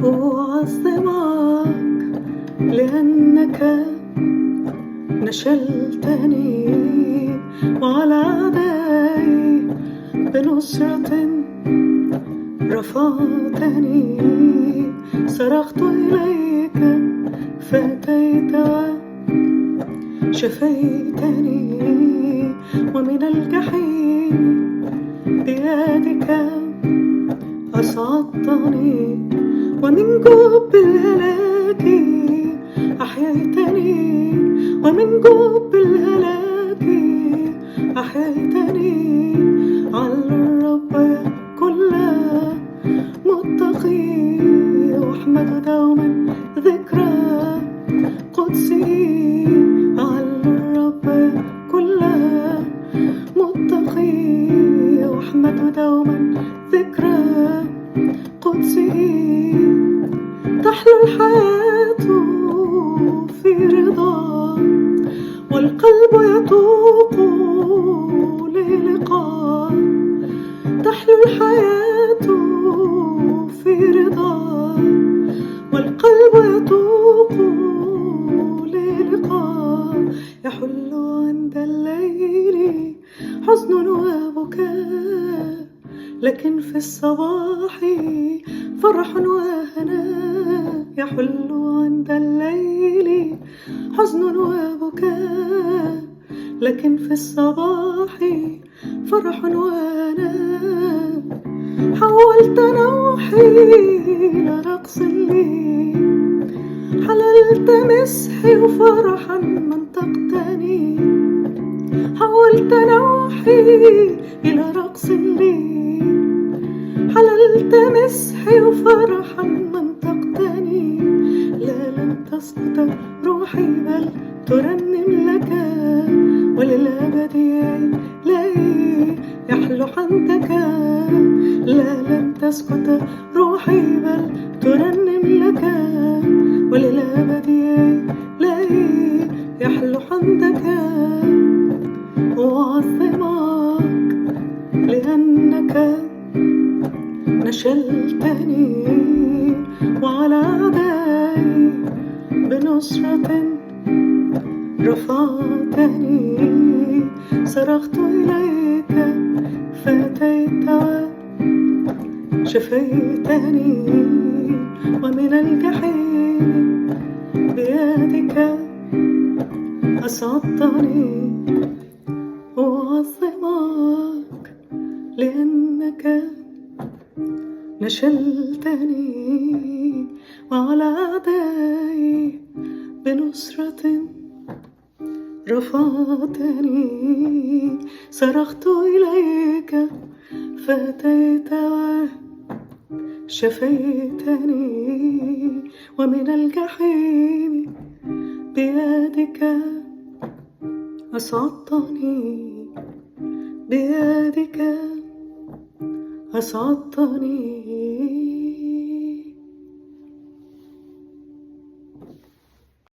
أعظمك لأنك نشلتني وعلى أعدائي بنصرة رفعتني. صرخت إليك فأتيت شفيتني، ومن الجحيم بيدك أصعدتني، ومن جب الهلاك أحييتني، ومن جب الهلاك أحييتني. على الرب كل متقي، واحمد دوما ذكرى قدسي. على الرب كل متقي، واحمد دوما ذكرى قدسي. تحلو الحياة في رضا، والقلب يتوق للقاء. تحلو الحياة في رضا، والقلب يتوق للقاء. يحل عند الليل حزن وبكاء، لكن في الصباح فرح وهناء. يحل عند الليل حزن وبكاء، لكن في الصباح فرح وهناء. حولت نوحي إلى رقص لي، حللت مسحي وفرحا منطقتني. حولت نوحي إلى رقص لي، حللت مسحي وفرحا منطقتني. لا لن تسقط روحي بل ترنم لك، وللأبد إلهي يحلو حمدك. لا لن تسقط روحي بل ترنم لك، وللأبد إلهي يحلو حمدك. أعظمك لأنك نشلتني وعلى أعدائي بنصرة رفعتني. صرخت إليك فأتيت شفيتني، ومن الجحيم بيدك أصعدتني. أعظمك لأنك نشلتني وعلى أعدائي بنصرة رفعتني. صرخت إليك فأتيت شفيتني، ومن الجحيم بيدك أصعدتني، بيدك أصعدتني.